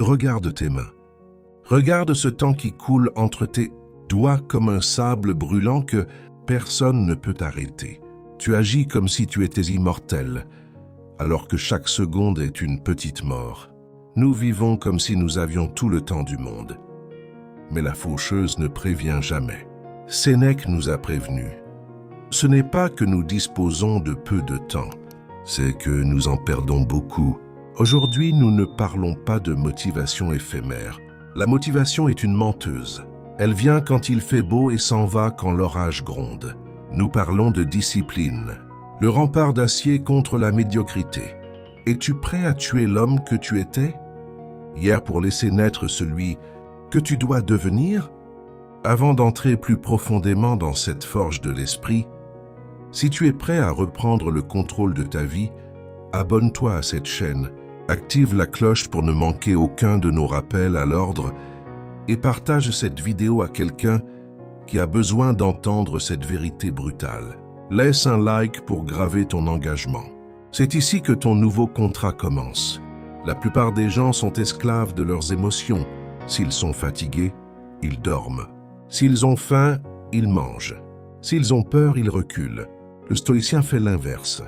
Regarde tes mains. Regarde ce temps qui coule entre tes doigts comme un sable brûlant que personne ne peut arrêter. Tu agis comme si tu étais immortel, alors que chaque seconde est une petite mort. Nous vivons comme si nous avions tout le temps du monde. Mais la faucheuse ne prévient jamais. Sénèque nous a prévenus. Ce n'est pas que nous disposons de peu de temps, c'est que nous en perdons beaucoup. Aujourd'hui, nous ne parlons pas de motivation éphémère. La motivation est une menteuse. Elle vient quand il fait beau et s'en va quand l'orage gronde. Nous parlons de discipline, le rempart d'acier contre la médiocrité. Es-tu prêt à tuer l'homme que tu étais hier pour laisser naître celui que tu dois devenir? Avant d'entrer plus profondément dans cette forge de l'esprit, si tu es prêt à reprendre le contrôle de ta vie, abonne-toi à cette chaîne, active la cloche pour ne manquer aucun de nos rappels à l'ordre et partage cette vidéo à quelqu'un qui a besoin d'entendre cette vérité brutale. Laisse un like pour graver ton engagement. C'est ici que ton nouveau contrat commence. La plupart des gens sont esclaves de leurs émotions. S'ils sont fatigués, ils dorment. S'ils ont faim, ils mangent. S'ils ont peur, ils reculent. Le stoïcien fait l'inverse.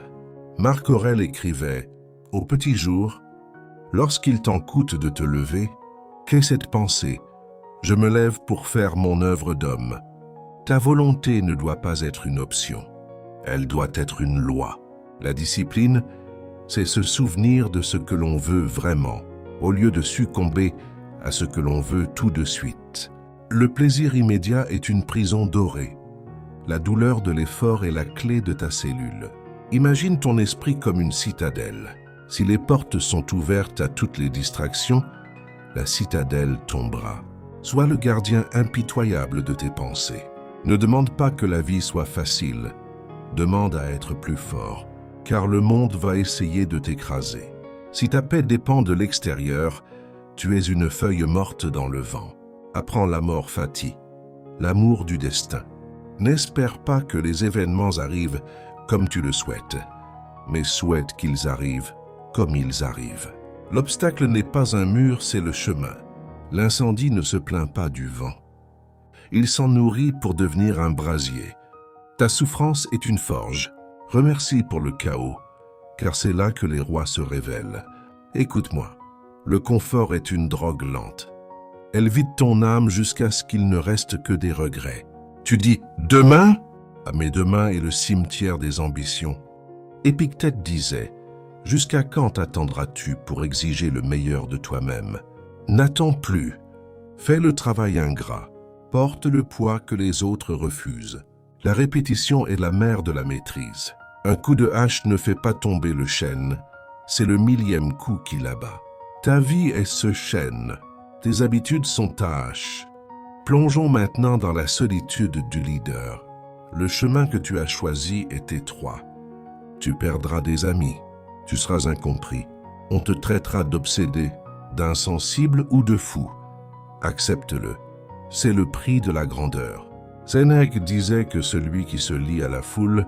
Marc Aurèle écrivait « Au petit jour, lorsqu'il t'en coûte de te lever, qu'est cette pensée? Je me lève pour faire mon œuvre d'homme. » Ta volonté ne doit pas être une option. Elle doit être une loi. La discipline, c'est se souvenir de ce que l'on veut vraiment, au lieu de succomber à ce que l'on veut tout de suite. Le plaisir immédiat est une prison dorée. La douleur de l'effort est la clé de ta cellule. Imagine ton esprit comme une citadelle. Si les portes sont ouvertes à toutes les distractions, la citadelle tombera. Sois le gardien impitoyable de tes pensées. Ne demande pas que la vie soit facile. Demande à être plus fort, car le monde va essayer de t'écraser. Si ta paix dépend de l'extérieur, tu es une feuille morte dans le vent. Apprends la mort fati, l'amour du destin. N'espère pas que les événements arrivent comme tu le souhaites, mais souhaite qu'ils arrivent comme ils arrivent. L'obstacle n'est pas un mur, c'est le chemin. L'incendie ne se plaint pas du vent. Il s'en nourrit pour devenir un brasier. Ta souffrance est une forge. Remercie pour le chaos, car c'est là que les rois se révèlent. Écoute-moi, le confort est une drogue lente. Elle vide ton âme jusqu'à ce qu'il ne reste que des regrets. Tu dis « demain ?» Ah, mais demain est le cimetière des ambitions. Épictète disait « Jusqu'à quand attendras-tu pour exiger le meilleur de toi-même ?» N'attends plus. Fais le travail ingrat. Porte le poids que les autres refusent. La répétition est la mère de la maîtrise. Un coup de hache ne fait pas tomber le chêne. C'est le 1000e coup qui l'abat. Ta vie est ce chêne. Tes habitudes sont ta hache. Plongeons maintenant dans la solitude du leader. Le chemin que tu as choisi est étroit. Tu perdras des amis. Tu seras incompris. On te traitera d'obsédé, d'insensible ou de fou. Accepte-le. C'est le prix de la grandeur. Sénèque disait que celui qui se lie à la foule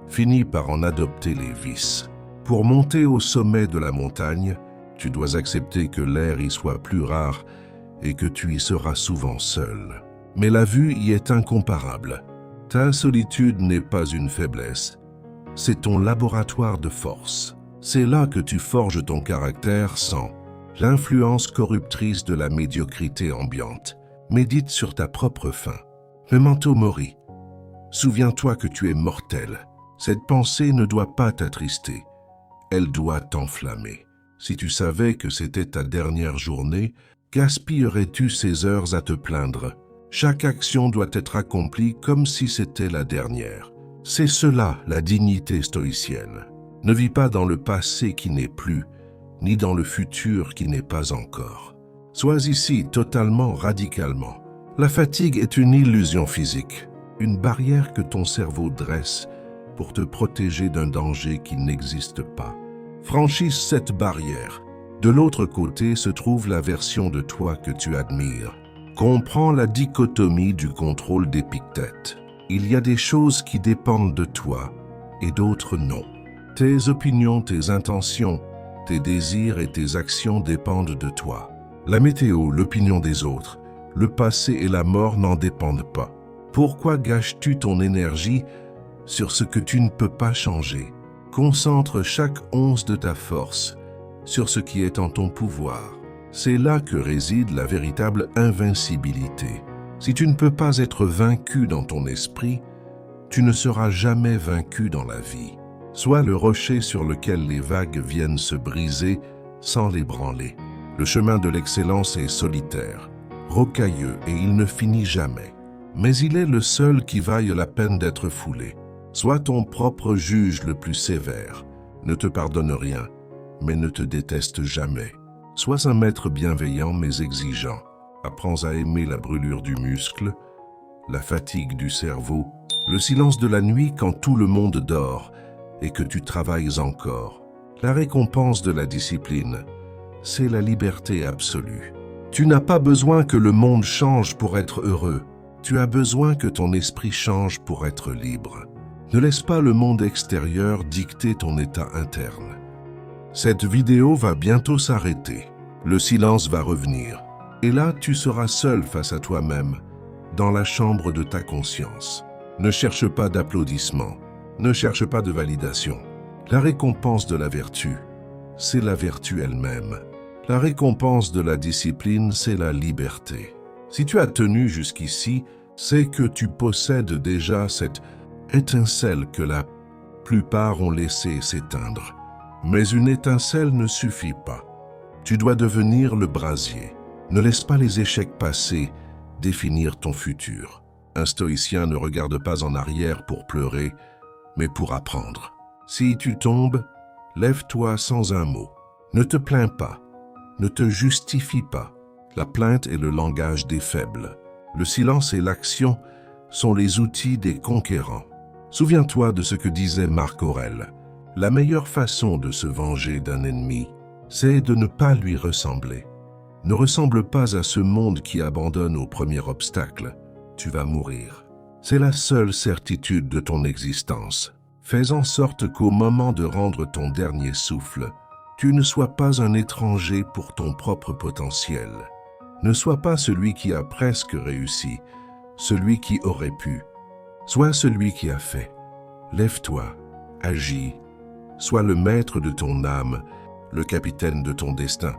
finit par en adopter les vices. Pour monter au sommet de la montagne, tu dois accepter que l'air y soit plus rare et que tu y seras souvent seul. Mais la vue y est incomparable. Ta solitude n'est pas une faiblesse, c'est ton laboratoire de force. C'est là que tu forges ton caractère sans l'influence corruptrice de la médiocrité ambiante. Médite sur ta propre fin. Memento mori. Souviens-toi que tu es mortel. Cette pensée ne doit pas t'attrister. Elle doit t'enflammer. Si tu savais que c'était ta dernière journée, gaspillerais-tu ces heures à te plaindre? Chaque action doit être accomplie comme si c'était la dernière. C'est cela, la dignité stoïcienne. Ne vis pas dans le passé qui n'est plus, ni dans le futur qui n'est pas encore. Sois ici totalement, radicalement. La fatigue est une illusion physique, une barrière que ton cerveau dresse pour te protéger d'un danger qui n'existe pas. Franchisse cette barrière. De l'autre côté se trouve la version de toi que tu admires. Comprends la dichotomie du contrôle d'Épictète. Il y a des choses qui dépendent de toi et d'autres non. Tes opinions, tes intentions, tes désirs et tes actions dépendent de toi. La météo, l'opinion des autres, le passé et la mort n'en dépendent pas. Pourquoi gâches-tu ton énergie sur ce que tu ne peux pas changer? Concentre chaque once de ta force sur ce qui est en ton pouvoir. C'est là que réside la véritable invincibilité. Si tu ne peux pas être vaincu dans ton esprit, tu ne seras jamais vaincu dans la vie. Sois le rocher sur lequel les vagues viennent se briser sans l'ébranler. Le chemin de l'excellence est solitaire, rocailleux et il ne finit jamais. Mais il est le seul qui vaille la peine d'être foulé. Sois ton propre juge le plus sévère. Ne te pardonne rien, mais ne te déteste jamais. Sois un maître bienveillant mais exigeant. Apprends à aimer la brûlure du muscle, la fatigue du cerveau, le silence de la nuit quand tout le monde dort et que tu travailles encore. La récompense de la discipline, c'est la liberté absolue. Tu n'as pas besoin que le monde change pour être heureux. Tu as besoin que ton esprit change pour être libre. Ne laisse pas le monde extérieur dicter ton état interne. Cette vidéo va bientôt s'arrêter. Le silence va revenir. Et là, tu seras seul face à toi-même, dans la chambre de ta conscience. Ne cherche pas d'applaudissements. Ne cherche pas de validation. La récompense de la vertu, c'est la vertu elle-même. La récompense de la discipline, c'est la liberté. Si tu as tenu jusqu'ici, c'est que tu possèdes déjà cette étincelle que la plupart ont laissé s'éteindre. Mais une étincelle ne suffit pas. Tu dois devenir le brasier. Ne laisse pas les échecs passés définir ton futur. Un stoïcien ne regarde pas en arrière pour pleurer, mais pour apprendre. Si tu tombes, lève-toi sans un mot. Ne te plains pas. Ne te justifie pas. La plainte est le langage des faibles. Le silence et l'action sont les outils des conquérants. Souviens-toi de ce que disait Marc Aurèle. La meilleure façon de se venger d'un ennemi, c'est de ne pas lui ressembler. Ne ressemble pas à ce monde qui abandonne au premier obstacle. Tu vas mourir. C'est la seule certitude de ton existence. Fais en sorte qu'au moment de rendre ton dernier souffle, tu ne sois pas un étranger pour ton propre potentiel. Ne sois pas celui qui a presque réussi, celui qui aurait pu. Sois celui qui a fait. Lève-toi, agis. Sois le maître de ton âme, le capitaine de ton destin.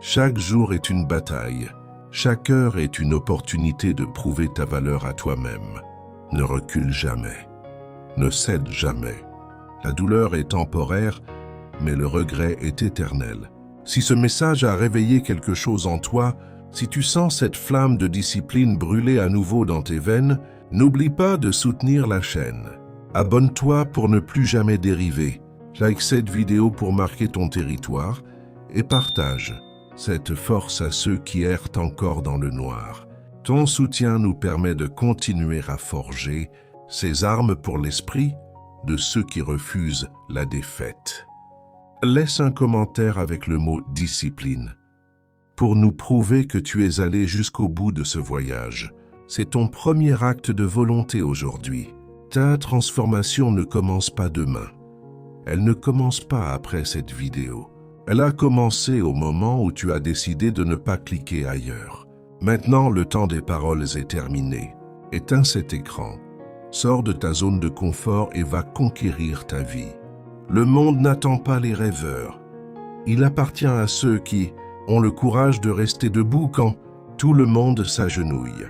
Chaque jour est une bataille. Chaque heure est une opportunité de prouver ta valeur à toi-même. Ne recule jamais. Ne cède jamais. La douleur est temporaire, mais le regret est éternel. Si ce message a réveillé quelque chose en toi, si tu sens cette flamme de discipline brûler à nouveau dans tes veines, n'oublie pas de soutenir la chaîne. Abonne-toi pour ne plus jamais dériver. Like cette vidéo pour marquer ton territoire et partage cette force à ceux qui errent encore dans le noir. Ton soutien nous permet de continuer à forger ces armes pour l'esprit de ceux qui refusent la défaite. Laisse un commentaire avec le mot « discipline » pour nous prouver que tu es allé jusqu'au bout de ce voyage. C'est ton premier acte de volonté aujourd'hui. Ta transformation ne commence pas demain. Elle ne commence pas après cette vidéo. Elle a commencé au moment où tu as décidé de ne pas cliquer ailleurs. Maintenant, le temps des paroles est terminé. Éteins cet écran. Sors de ta zone de confort et va conquérir ta vie. Le monde n'attend pas les rêveurs. Il appartient à ceux qui ont le courage de rester debout quand tout le monde s'agenouille.